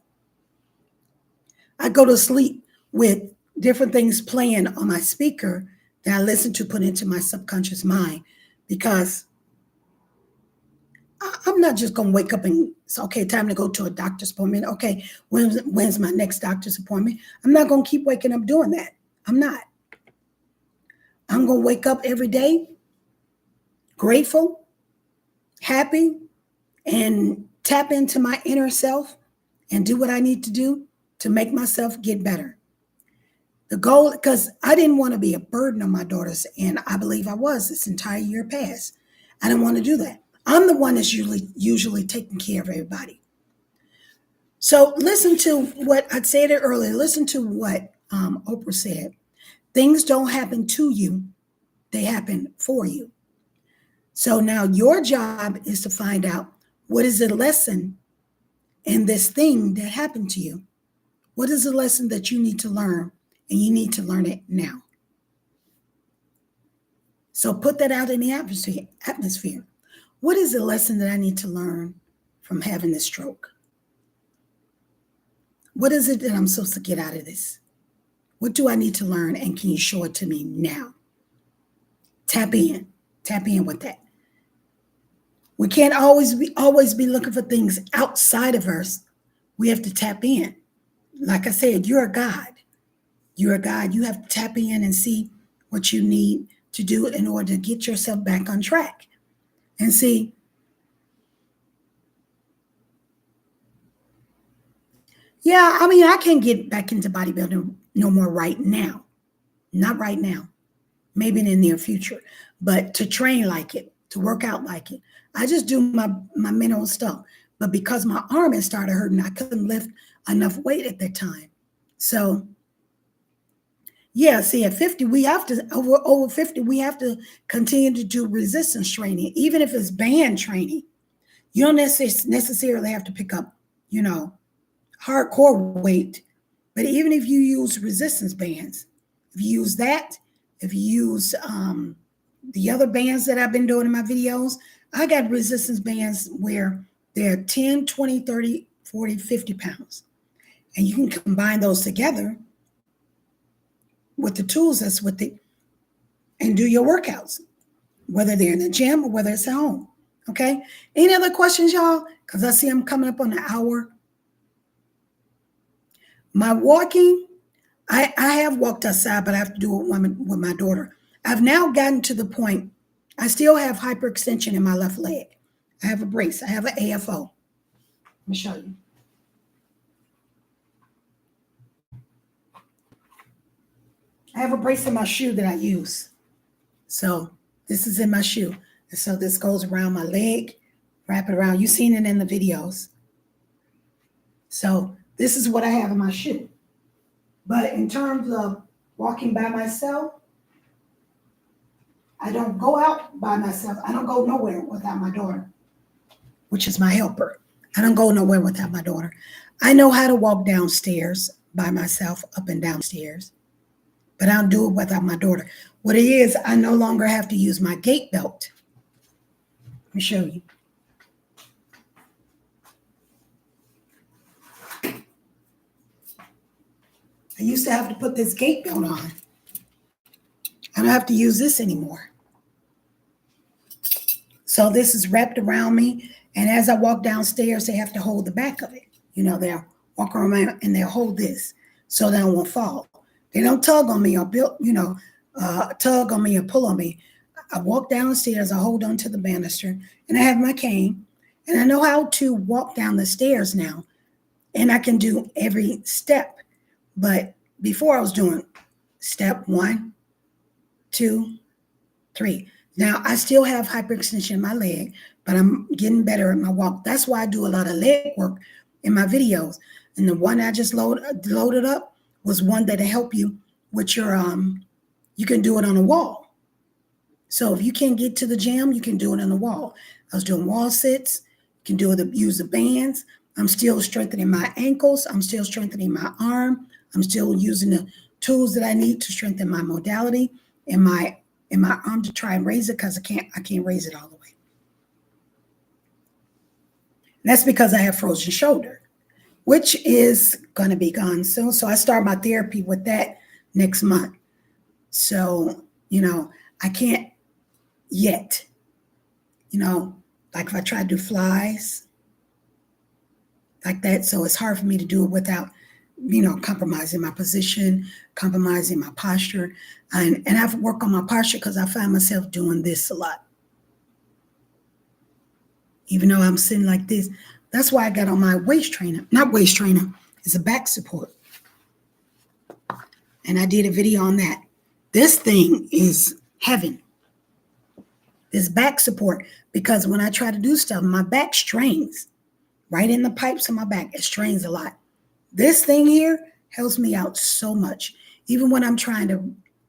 Speaker 1: I go to sleep with different things playing on my speaker that I listen to put into my subconscious mind because I'm not just going to wake up and say, okay, time to go to a doctor's appointment. Okay, when's my next doctor's appointment? I'm not going to keep waking up doing that. I'm not. I'm going to wake up every day grateful, happy, and tap into my inner self and do what I need to do to make myself get better. The goal, because I didn't want to be a burden on my daughters, and I believe I was this entire year past. I didn't want to do that. I'm the one that's usually taking care of everybody. So listen to what I said it earlier. Listen to what Oprah said. Things don't happen to you; they happen for you. So now your job is to find out what is the lesson in this thing that happened to you. What is the lesson that you need to learn, and you need to learn it now. So put that out in the atmosphere. What is the lesson that I need to learn from having this stroke? What is it that I'm supposed to get out of this? What do I need to learn? And can you show it to me now? Tap in with that. We can't always be looking for things outside of us. We have to tap in. Like I said, you're a God. You're a God. You have to tap in and see what you need to do in order to get yourself back on track. And see, yeah, I mean, I can't get back into bodybuilding no more right now. Not right now. Maybe in the near future. But to train like it, to work out like it. I just do my mental stuff. But because my arm had started hurting, I couldn't lift enough weight at that time. So yeah, see, at 50, we have to, over 50, we have to continue to do resistance training, even if it's band training. You don't necessarily have to pick up, hardcore weight. But even if you use resistance bands, if you use that, if you use the other bands that I've been doing in my videos, I got resistance bands where they're 10, 20, 30, 40, 50 pounds. And you can combine those together with the tools and do your workouts, whether they're in the gym or whether it's at home. Okay. Any other questions, y'all? Because I see I'm coming up on an hour. My walking, I have walked outside, but I have to do it with my daughter. I've now gotten to the point, I still have hyperextension in my left leg. I have a brace. I have an AFO. Let me show you. I have a brace in my shoe that I use. So this is in my shoe. And so this goes around my leg, wrap it around. You've seen it in the videos. So this is what I have in my shoe. But in terms of walking by myself, I don't go out by myself. I don't go nowhere without my daughter, which is my helper. I don't go nowhere without my daughter. I know how to walk downstairs by myself, up and down stairs, but I don't do it without my daughter. What it is, I no longer have to use my gait belt. Let me show you. I used to have to put this gate belt on. I don't have to use this anymore. So this is wrapped around me. And as I walk downstairs, they have to hold the back of it. They'll walk around and they'll hold this so that I won't fall. They don't tug on me or tug on me or pull on me. I walk downstairs, I hold on to the banister, and I have my cane. And I know how to walk down the stairs now. And I can do every step. But before I was doing step 1, 2, 3. Now, I still have hyperextension in my leg, but I'm getting better at my walk. That's why I do a lot of leg work in my videos. And the one I just loaded up was one that'll help you with your, you can do it on a wall. So if you can't get to the gym, you can do it on the wall. I was doing wall sits, you can use the bands. I'm still strengthening my ankles. I'm still strengthening my arm. I'm still using the tools that I need to strengthen my modality and my arm to try and raise it because I can't raise it all the way. And that's because I have frozen shoulder, which is going to be gone soon. So I start my therapy with that next month. So, I can't yet, like if I try to do flies like that. So it's hard for me to do it without, compromising my position, compromising my posture. And I have to work on my posture because I find myself doing this a lot. Even though I'm sitting like this. That's why I got on my waist trainer. Not waist trainer. It's a back support. And I did a video on that. This thing is heaven. This back support. Because when I try to do stuff, my back strains. Right in the pipes of my back. It strains a lot. This thing here helps me out so much. Even when I'm trying to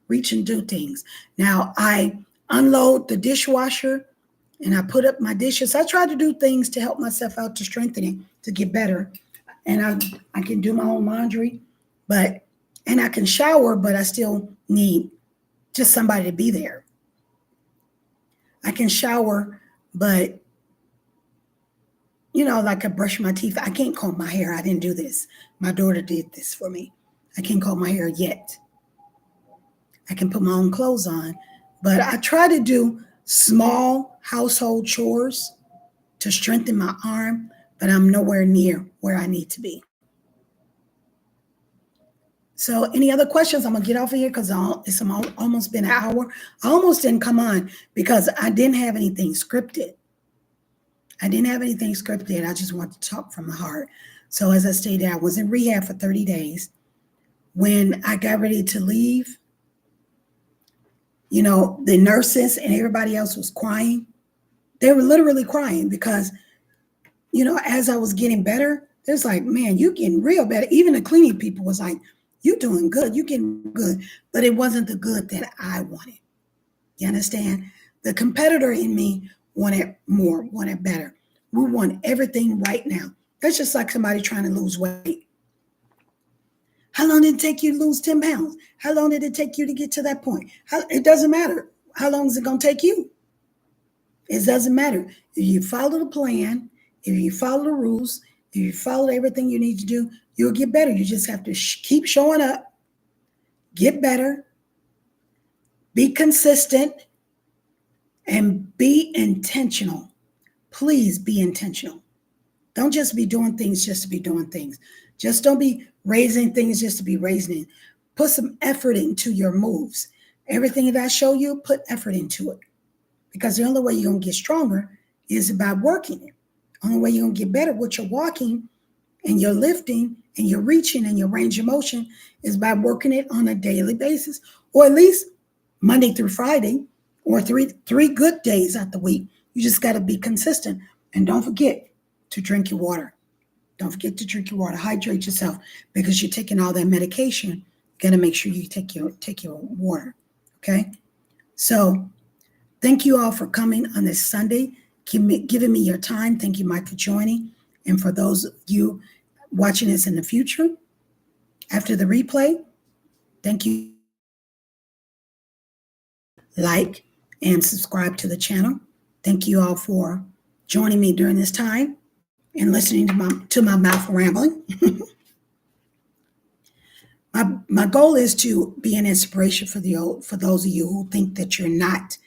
Speaker 1: reach and do things. Now, I unload the dishwasher and I put up my dishes. I try to do things to help myself out, to strengthen it, to get better. And I can do my own laundry, and I can shower, but I still need just somebody to be there. I can shower, but, like I brush my teeth. I can't comb my hair. I didn't do this. My daughter did this for me. I can't comb my hair yet. I can put my own clothes on, but I try to do small household chores to strengthen my arm, but I'm nowhere near where I need to be. So any other questions? I'm going to get off of here because it's almost been an hour. I almost didn't come on because I didn't have anything scripted. I just want to talk from the heart. So as I stated, I was in rehab for 30 days. When I got ready to leave, the nurses and everybody else was crying. They were literally crying because, as I was getting better, there's like, man, you getting real better. Even the cleaning people was like, you doing good. You getting good. But it wasn't the good that I wanted. You understand? The competitor in me wanted more, wanted better. We want everything right now. That's just like somebody trying to lose weight. How long did it take you to lose 10 pounds? How long did it take you to get to that point? It doesn't matter. How long is it going to take you? It doesn't matter. If you follow the plan, if you follow the rules, if you follow everything you need to do, you'll get better. You just have to keep showing up, get better, be consistent, and be intentional. Please be intentional. Don't just be doing things just to be doing things. Just don't be raising things just to be raising it. Put some effort into your moves. Everything that I show you, put effort into it. Because the only way you're going to get stronger is by working it. The only way you're going to get better with your walking and your lifting and your reaching and your range of motion is by working it on a daily basis, or at least Monday through Friday, or three good days out the week. You just got to be consistent. And don't forget to drink your water. Don't forget to drink your water. Hydrate yourself because you're taking all that medication. You got to make sure you take your water. Okay? So thank you all for coming on this Sunday, giving me your time. Thank you, Mike, for joining. And for those of you watching this in the future, after the replay, thank you. Like and subscribe to the channel. Thank you all for joining me during this time and listening to my mouth rambling. My goal is to be an inspiration for for those of you who think that you're not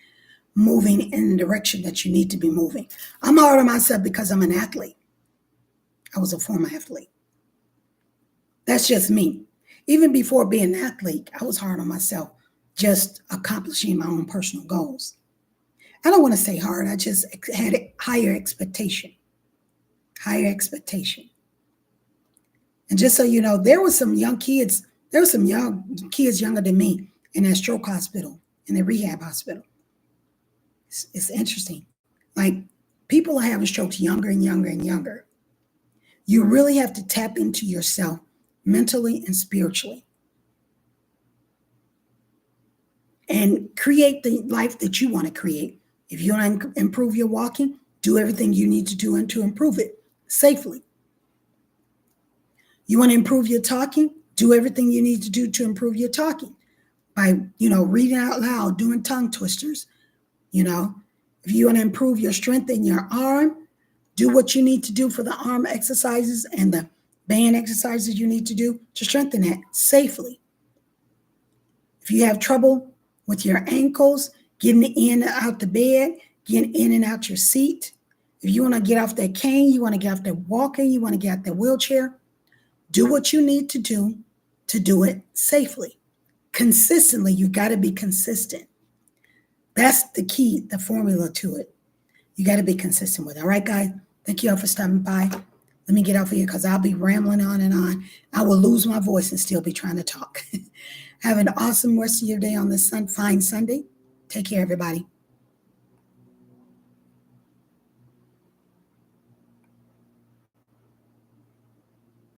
Speaker 1: moving in the direction that you need to be moving. I'm hard on myself because I'm an athlete. I was a former athlete. That's just me. Even before being an athlete, I was hard on myself, just accomplishing my own personal goals. I don't want to say hard. I just had a higher expectation. Higher expectation. And just so you know, there were some young kids. There were some young kids younger than me in that stroke hospital, in the rehab hospital. It's interesting. Like people are having strokes younger and younger and younger. You really have to tap into yourself mentally and spiritually and create the life that you want to create. If you want to improve your walking, do everything you need to do and to improve it safely. You want to improve your talking, do everything you need to do to improve your talking by, reading out loud, doing tongue twisters. If you want to improve your strength in your arm, do what you need to do for the arm exercises and the band exercises you need to do to strengthen that safely. If you have trouble with your ankles, getting in and out the bed, getting in and out your seat, if you want to get off that cane, you want to get off that walker, you want to get out that wheelchair, do what you need to do it safely. Consistently, you got to be consistent. That's the key, the formula to it. You got to be consistent with it. All right, guys? Thank you all for stopping by. Let me get off of here because I'll be rambling on and on. I will lose my voice and still be trying to talk. Have an awesome rest of your day on this fine Sunday. Take care, everybody.